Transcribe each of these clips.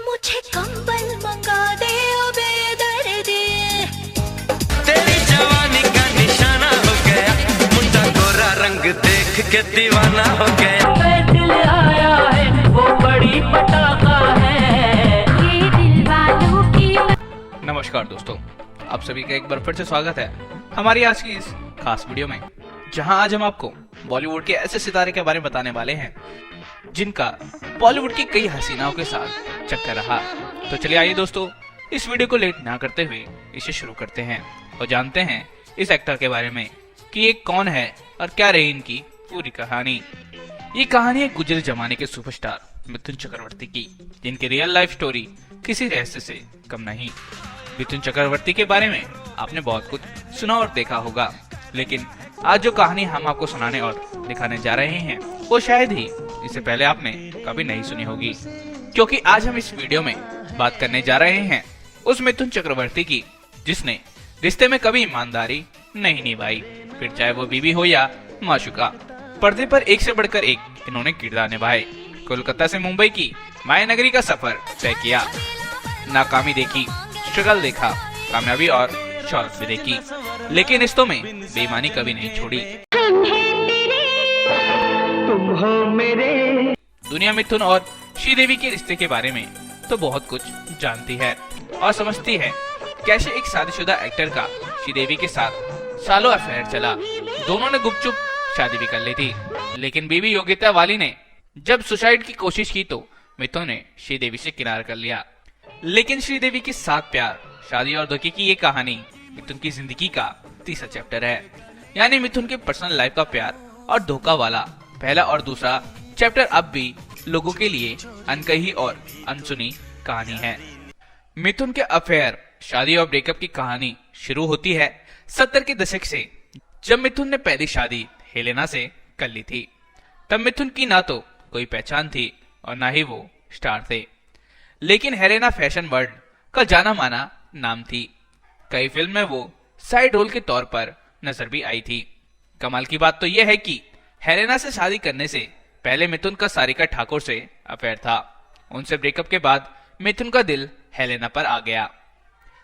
मुझे कंबल मंगा दे ओ बेदर्दी, तेरी जवानी का निशाना हो गया, मुंडा गोरा रंग देख के दीवाना हो गया। दिल आया है वो बड़ी पटाखा है, ये दिल वालों की। नमस्कार दोस्तों, आप सभी का एक बार फिर से स्वागत है हमारी आज की इस खास वीडियो में, जहां आज हम आपको बॉलीवुड के ऐसे सितारे के बारे में बताने वाले हैं जिनका बॉलीवुड की कई हसीनाओं के साथ चक्कर रहा। तो चलिए आइए दोस्तों, इस वीडियो को लेट ना करते हुए इसे शुरू करते हैं और जानते हैं इस एक्टर के बारे में कि ये कौन है और क्या रही इनकी पूरी कहानी। ये कहानी है गुजरे जमाने के सुपरस्टार मिथुन चक्रवर्ती की, जिनकी रियल लाइफ स्टोरी किसी रहस्य से कम नहीं। मिथुन चक्रवर्ती के बारे में आपने बहुत कुछ सुना और देखा होगा, लेकिन आज जो कहानी हम आपको सुनाने और दिखाने जा रहे हैं वो शायद ही इससे पहले आपने कभी नहीं सुनी होगी, क्योंकि आज हम इस वीडियो में बात करने जा रहे हैं उस मिथुन चक्रवर्ती की जिसने रिश्ते में कभी ईमानदारी नहीं निभाई, फिर चाहे वो बीवी हो या माशुका। पर्दे पर एक से बढ़कर एक इन्होंने किरदार निभाए। कोलकाता से मुंबई की मायानगरी का सफर तय किया, नाकामी देखी, स्ट्रगल देखा, कामयाबी और शौहरत भी देखी, लेकिन रिश्तों में बेईमानी कभी नहीं छोड़ी। तुम हो मेरे। दुनिया मिथुन और श्रीदेवी के रिश्ते के बारे में तो बहुत कुछ जानती है और समझती है। कैसे एक शादीशुदा एक्टर का श्रीदेवी के साथ सालों अफेयर चला। दोनों ने गुपचुप शादी भी कर ली थी, लेकिन बीवी योग्यता वाली ने जब सुसाइड की कोशिश की तो मिथुन ने श्रीदेवी से किनारा कर लिया। लेकिन श्रीदेवी के साथ प्यार, शादी और धोखे की ये कहानी मिथुन की जिंदगी का तीसरा चैप्टर है, यानी मिथुन के पर्सनल लाइफ का प्यार और धोखा वाला पहला और दूसरा चैप्टर अब भी लोगों के लिए अनकही और अनसुनी कहानी है। मिथुन के अफेयर, शादी और ब्रेकअप की कहानी शुरू होती है 70 के दशक से, जब मिथुन ने पहली शादी हेलेना से कर ली थी। तब मिथुन की ना तो कोई पहचान थी और ना ही वो स्टार थे, लेकिन हेलेना फैशन वर्ल्ड का जाना माना नाम थी। कई फिल्म में वो साइड रोल के तौर पर नजर भी आई थी। कमाल की बात तो यह है कि हेलेना से शादी करने से पहले मिथुन का सारिका ठाकुर से अफेयर था। उनसे ब्रेकअप के बाद मिथुन का दिल हेलेना पर आ गया।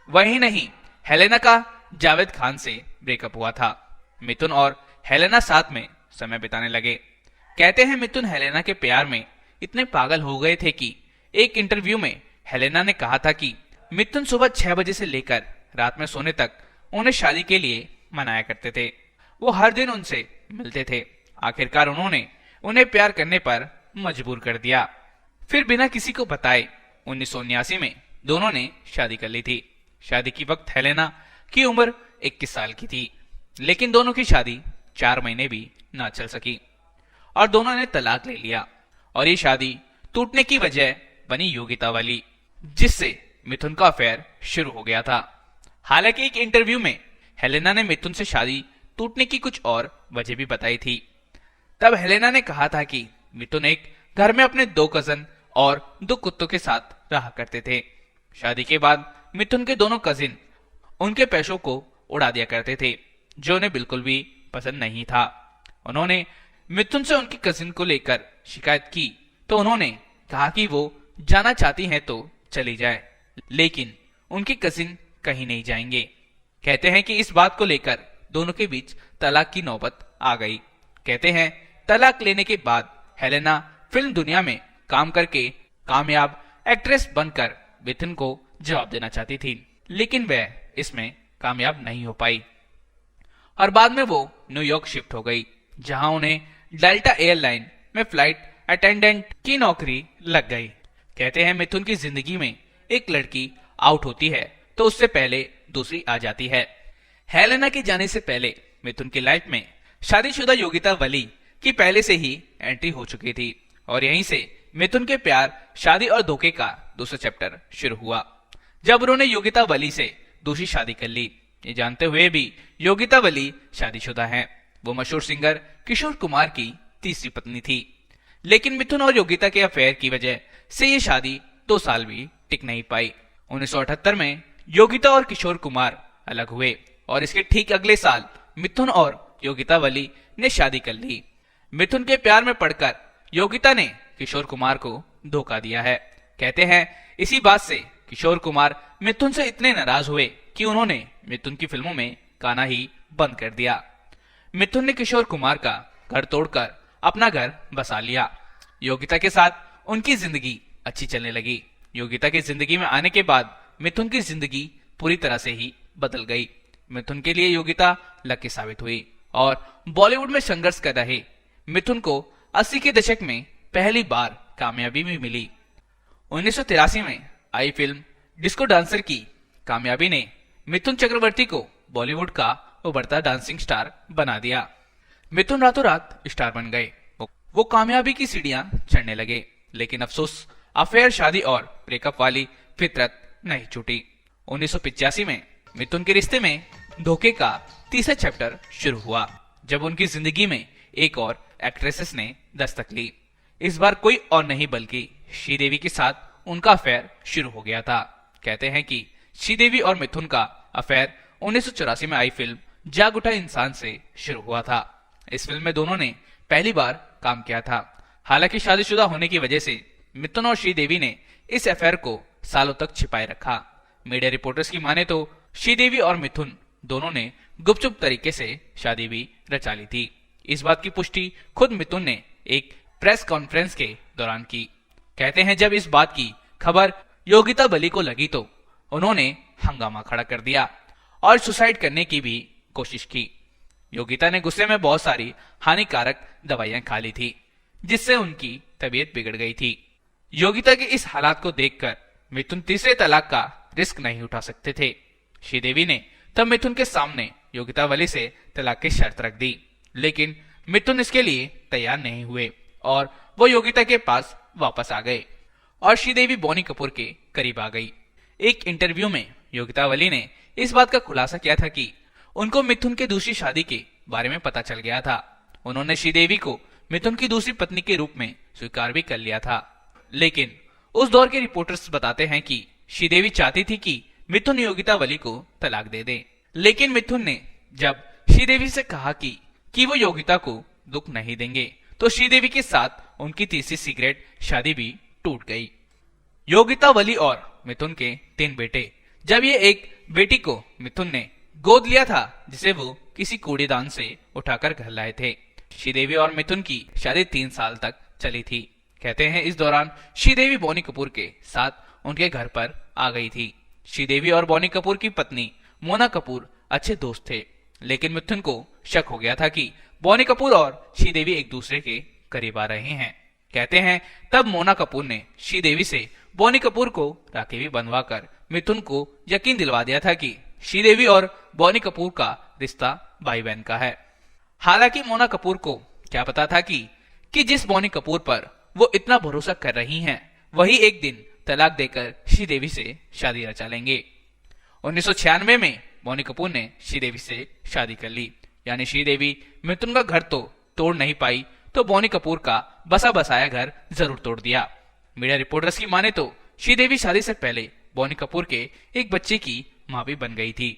वही नहीं, हेलेना का जावेद खान से ब्रेकअप हुआ था। मिथुन और हेलेना साथ में समय बिताने लगे। कहते हैं मिथुन हेलेना के प्यार में इतने पागल हो गए थे कि एक इंटरव्यू में हेलेना ने कहा था कि मिथुन सुबह 6 बजे से लेकर रात में सोने तक उन्हें शादी के लिए मनाया करते थे। वो हर दिन उनसे मिलते थे। आखिरकार उन्होंने उन्हें प्यार करने पर मजबूर कर दिया। फिर बिना किसी को बताए 1979 में दोनों ने शादी कर ली थी। शादी की वक्त हेलेना की उम्र 21 साल की थी, लेकिन दोनों की शादी 4 महीने भी ना चल सकी और दोनों ने तलाक ले लिया। और ये शादी टूटने की वजह बनी योग्यता वाली, जिससे मिथुन का अफेयर शुरू हो गया था। हालांकि एक इंटरव्यू में हेलेना ने मिथुन से शादी टूटने की कुछ और वजह भी बताई थी। तब हेलेना ने कहा था कि मिथुन एक घर में अपने 2 कजन और 2 कुत्तों के साथ रहा करते थे। शादी के बाद मिथुन के दोनों कजिन उनके पैसों को उड़ा दिया करते थे, जो उन्हें बिल्कुल भी पसंद नहीं था। उन्होंने मिथुन से उनकी कजिन को लेकर शिकायत की तो उन्होंने कहा कि वो जाना चाहती हैं तो चली जाए, लेकिन उनकी कजिन कहीं नहीं जाएंगे। कहते हैं कि इस बात को लेकर दोनों के बीच तलाक की नौबत आ गई। कहते हैं तलाक लेने के बाद हेलेना फिल्म दुनिया में काम करके कामयाब एक्ट्रेस बनकर मिथुन को जवाब देना चाहती थी, लेकिन वह इसमें कामयाब नहीं हो पाई और बाद में वो न्यूयॉर्क शिफ्ट हो गई, जहां उन्हें डेल्टा एयरलाइन में फ्लाइट अटेंडेंट की नौकरी लग गई। कहते हैं मिथुन की जिंदगी में एक लड़की आउट होती है तो उससे पहले दूसरी आ जाती है। हेलेना के जाने से पहले मिथुन की लाइफ में शादीशुदा योग्यता वली की पहले से ही एंट्री हो चुकी थी और यहीं से मिथुन के प्यार, शादी और धोखे का दूसरा चैप्टर शुरू हुआ, जब उन्होंने योग्यता वली से दूसरी शादी कर ली। ये जानते हुए भी योग्यता वली शादीशुदा हैं। वो मशहूर सिंगर किशोर कुमार की तीसरी पत्नी थी, लेकिन मिथुन और योग्यता के अफेयर की वजह से ये शादी 2 साल भी टिक नहीं पाई। 1978 में योग्यता और किशोर कुमार अलग हुए और इसके ठीक अगले साल मिथुन और योग्यता वली ने शादी कर ली। मिथुन के प्यार में पड़कर योग्यता ने किशोर कुमार को धोखा दिया है। कहते हैं इसी बात से किशोर कुमार मिथुन से इतने नाराज हुए कि उन्होंने मिथुन की फिल्मों में गाना ही बंद कर दिया। मिथुन ने किशोर कुमार का घर तोड़कर अपना घर बसा लिया। योगिता के साथ उनकी जिंदगी अच्छी चलने लगी। योगिता की जिंदगी में आने के बाद मिथुन की जिंदगी पूरी तरह से ही बदल गई। मिथुन के लिए योगिता लकी साबित हुई और बॉलीवुड में संघर्ष कर रहे मिथुन को 80 के दशक में पहली बार कामयाबी भी मिली। 1983 में आई फिल्म डिस्को डांसर की कामयाबी ने मिथुन चक्रवर्ती को बॉलीवुड का उभरता डांसिंग स्टार बना दिया। मिथुन रातों रात स्टार बन गए। वो कामयाबी की सीढ़ियां चढ़ने लगे, लेकिन अफसोस अफेयर, शादी और ब्रेकअप वाली फितरत नहीं छूटी। 1985 में मिथुन के रिश्ते में धोखे का तीसरा चैप्टर शुरू हुआ, जब उनकी जिंदगी में एक और एक्ट्रेसेस ने दस्तक ली। इस बार कोई और नहीं बल्कि श्रीदेवी के साथ उनका अफेयर शुरू हो गया था। कहते हैं कि श्रीदेवी और मिथुन का अफेयर 1984 में आई फिल्म जाग उठा इंसान से शुरू हुआ था। इस फिल्म में दोनों ने पहली बार काम किया था। हालांकि शादीशुदा होने की वजह से मिथुन और श्रीदेवी ने इस अफेयर को सालों तक छिपाए रखा। मीडिया रिपोर्टर्स की माने तो श्रीदेवी और मिथुन दोनों ने गुपचुप तरीके से शादी भी रचा ली थी। इस बात की पुष्टि खुद मिथुन ने एक प्रेस कॉन्फ्रेंस के दौरान की। कहते हैं जब इस बात की खबर योगिता बली को लगी तो उन्होंने हंगामा खड़ा कर दिया और सुसाइड करने की भी कोशिश की। योगिता ने गुस्से में बहुत सारी हानिकारक दवाइयां खा ली थी, जिससे उनकी तबीयत बिगड़ गई थी। योगिता के इस हालात को देखकर मिथुन तीसरे तलाक का रिस्क नहीं उठा सकते थे। श्रीदेवी ने तब मिथुन के सामने योगिता वली से तलाक की शर्त रख दी, लेकिन मिथुन इसके लिए तैयार नहीं हुए और वो योगिता के पास वापस आ गए और श्रीदेवी बोनी कपूर के करीब आ गई। एक इंटरव्यू में योगिता वली ने इस बात का खुलासा किया था कि उनको मिथुन के दूसरी शादी के बारे में पता चल गया था। उन्होंने श्रीदेवी को मिथुन की दूसरी पत्नी के रूप में स्वीकार भी कर लिया था, लेकिन उस दौर के रिपोर्टर्स बताते हैं कि श्रीदेवी चाहती थी कि मिथुन योगिता वली को तलाक दे दे, लेकिन मिथुन ने जब श्रीदेवी से कहा कि वो योगिता को दुख नहीं देंगे, तो श्रीदेवी के साथ उनकी तीसरी सीक्रेट शादी भी टूट गई। योगिता वली और मिथुन के 3 बेटे। जब ये एक बेटी को मिथुन ने गोद लिया था, जिसे वो किसी कूड़ेदान से उठाकर घर लाए थे। श्रीदेवी और मिथुन की शादी 3 साल तक चली थी। कहते हैं इस दौरान श्रीदेवी बोनी कपूर के साथ उनके घर पर आ गई थी। श्रीदेवी और बोनी कपूर की पत्नी मोना कपूर अच्छे दोस्त थे, लेकिन मिथुन को शक हो गया था कि बोनी कपूर और श्रीदेवी एक दूसरे के करीब आ रहे हैं। कहते हैं तब मोना कपूर ने श्रीदेवी से बोनी कपूर को राखी भी बनवाकर मिथुन को यकीन दिलवा दिया था कि श्रीदेवी और बोनी कपूर का रिश्ता भाई बहन का है। हालांकि मोना कपूर को क्या पता था कि जिस बोनी कपूर पर वो इतना भरोसा कर रही हैं, वही एक दिन तलाक देकर श्रीदेवी से शादी रचा लेंगे। 1996 में बोनी कपूर ने श्रीदेवी से शादी कर ली, यानी श्रीदेवी मिथुन का घर तो तोड़ नहीं पाई, तो बोनी कपूर का बसा बसाया घर जरूर तोड़ दिया। मीडिया रिपोर्टर्स की माने तो श्रीदेवी शादी से पहले बोनी कपूर के एक बच्चे की मां भी बन गई थी।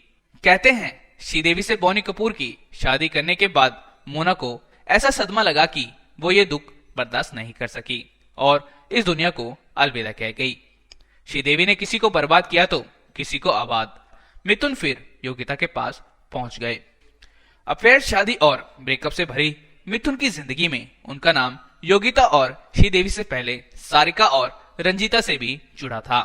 कहते हैं श्रीदेवी से बोनी कपूर की शादी करने के बाद मोना को ऐसा सदमा लगा कि वो ये दुख बर्दाश्त नहीं कर सकी और इस दुनिया को अलविदा कह गई। श्रीदेवी ने किसी को बर्बाद किया तो किसी को आबाद। मिथुन फिर योगिता के पास पहुंच गए। अफेयर, शादी और ब्रेकअप से भरी मिथुन की जिंदगी में उनका नाम योगिता और श्रीदेवी से पहले सारिका और रंजीता से भी जुड़ा था,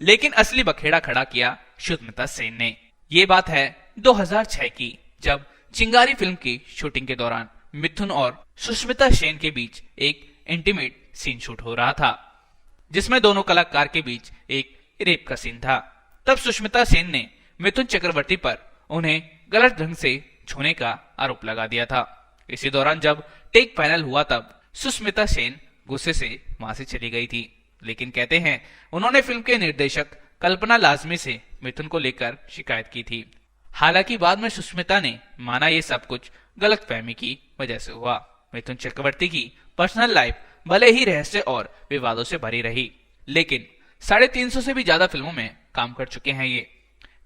लेकिन असली बखेड़ा खड़ा किया सुष्मिता सेन ने। ये बात है 2006 की, जब चिंगारी फिल्म की शूटिंग के दौरान मिथुन और सुष्मिता सेन के बीच एक इंटीमेट सीन शूट हो रहा था, जिसमें दोनों कलाकार के बीच एक रेप का सीन था। तब सुष्मिता सेन ने मिथुन चक्रवर्ती पर उन्हें गलत ढंग से छूने का आरोप लगा दिया था। इसी दौरान जब टेक फाइनल हुआ तब सुष्मिता सेन गुस्से से वहां से चली गई थी, लेकिन कहते हैं उन्होंने फिल्म के निर्देशक कल्पना लाजमी से मिथुन को लेकर शिकायत की थी। हालांकि बाद में सुष्मिता ने माना ये सब कुछ गलतफहमी की वजह से हुआ। मिथुन चक्रवर्ती की पर्सनल लाइफ भले ही रहस्य और विवादों से भरी रही, लेकिन 350 से भी ज्यादा फिल्मों में काम कर चुके हैं ये।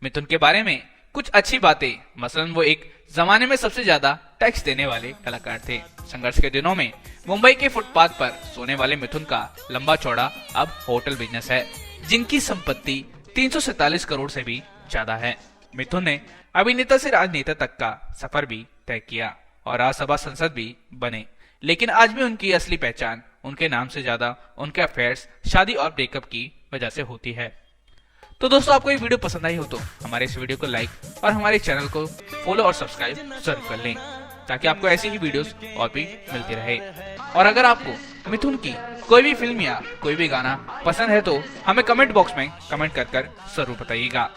मिथुन के बारे में कुछ अच्छी बातें, मसलन वो एक जमाने में सबसे ज्यादा टैक्स देने वाले कलाकार थे। संघर्ष के दिनों में मुंबई के फुटपाथ पर सोने वाले मिथुन का लंबा चौड़ा अब होटल बिजनेस है, जिनकी संपत्ति 347 करोड़ से भी ज्यादा है। मिथुन ने अभिनेता से राजनेता तक का सफर भी तय किया और राज्यसभा सांसद भी बने, लेकिन आज भी उनकी असली पहचान उनके नाम से ज्यादा उनके अफेयर्स, शादी और ब्रेकअप की वजह से होती है। तो दोस्तों, आपको ये वीडियो पसंद आई हो तो हमारे इस वीडियो को लाइक और हमारे चैनल को फॉलो और सब्सक्राइब जरूर कर लें, ताकि आपको ऐसी ही वीडियोस और भी मिलती रहे। और अगर आपको मिथुन की कोई भी फिल्म या कोई भी गाना पसंद है तो हमें कमेंट बॉक्स में कमेंट कर जरूर बताइएगा।